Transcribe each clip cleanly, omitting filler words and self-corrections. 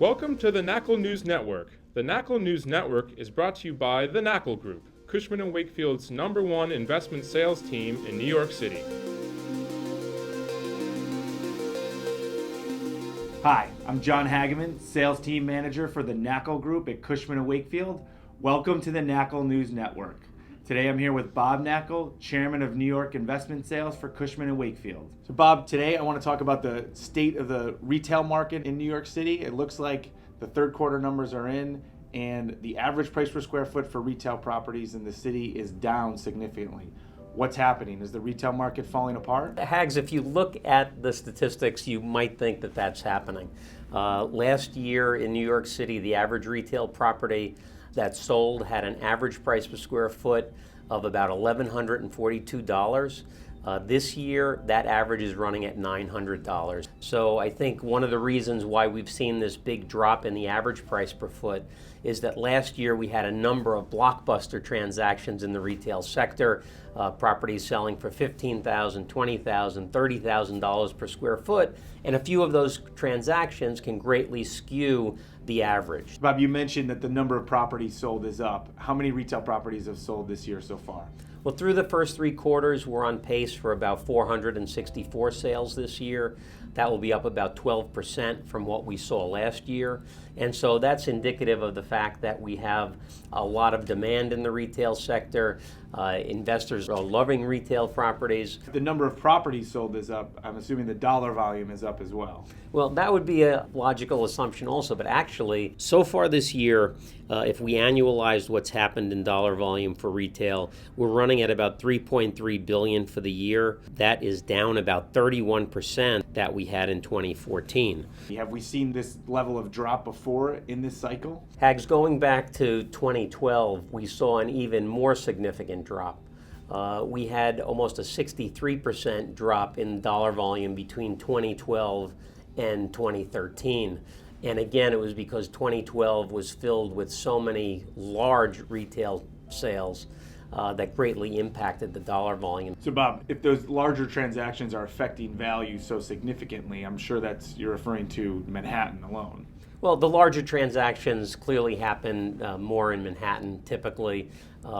Welcome to the Knakal News Network. The Knakal News Network is brought to you by the Knakal Group, Cushman and Wakefield's #1 investment sales team in New York City. Hi, I'm John Hageman, Sales Team Manager for the Knakal Group at Cushman and Wakefield. Welcome to the Knakal News Network. Today I'm here with Bob Knakal, Chairman of New York Investment Sales for Cushman and Wakefield. So Bob, today I want to talk about the state of the retail market in New York City. It looks like the third quarter numbers are in and the average price per square foot for retail properties in the city is down significantly. What's happening? Is the retail market falling apart? Hags, if you look at the statistics, you might think that that's happening. Last year in New York City, the average retail property that sold had an average price per square foot of about $1,142. This year, that average is running at $900. So I think one of the reasons why we've seen this big drop in the average price per foot is that last year we had a number of blockbuster transactions in the retail sector, properties selling for $15,000, $20,000, $30,000 per square foot, and a few of those transactions can greatly skew the average. Bob, you mentioned that the number of properties sold is up. How many retail properties have sold this year so far? Well, through the first three quarters, we're on pace for about 464 sales this year. That will be up about 12% from what we saw last year. And so that's indicative of the fact that we have a lot of demand in the retail sector. Investors are loving retail properties. The number of properties sold is up. I'm assuming the dollar volume is up as well. Well, that would be a logical assumption also, but actually, so far this year, if we annualized what's happened in dollar volume for retail, we're running at about $3.3 billion for the year. That is down about 31% that we had in 2014. Have we seen this level of drop before in this cycle? Hags, going back to 2012, we saw an even more significant drop. We had almost a 63% drop in dollar volume between 2012 and 2013. And again, it was because 2012 was filled with so many large retail sales that greatly impacted the dollar volume. So Bob, if those larger transactions are affecting value so significantly, I'm sure you're referring to Manhattan alone. Well, the larger transactions clearly happen more in Manhattan. Typically,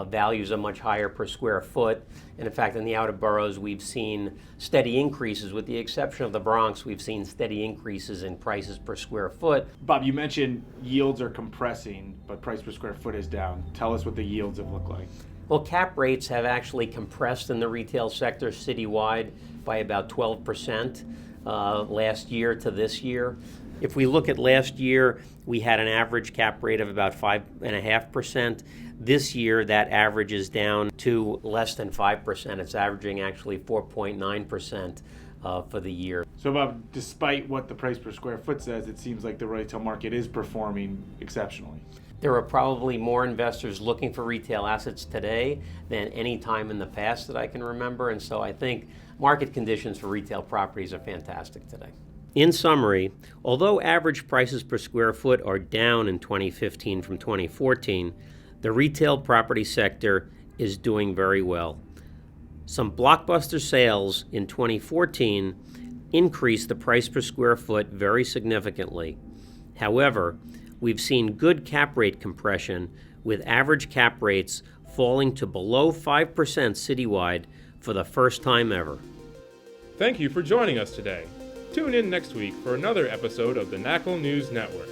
values are much higher per square foot. And in fact, in the outer boroughs, we've seen steady increases. With the exception of the Bronx, we've seen steady increases in prices per square foot. Bob, you mentioned yields are compressing, but price per square foot is down. Tell us what the yields have looked like. Well, cap rates have actually compressed in the retail sector citywide by about 12% last year to this year. If we look at last year, we had an average cap rate of about 5.5%. This year, that average is down to less than 5%. It's averaging actually 4.9% for the year. So Bob, despite what the price per square foot says, it seems like the retail market is performing exceptionally. There are probably more investors looking for retail assets today than any time in the past that I can remember, and so I think market conditions for retail properties are fantastic today. In summary, although average prices per square foot are down in 2015 from 2014, the retail property sector is doing very well. Some blockbuster sales in 2014 increased the price per square foot very significantly. However, we've seen good cap rate compression, with average cap rates falling to below 5% citywide for the first time ever. Thank you for joining us today. Tune in next week for another episode of the Knakal News Network.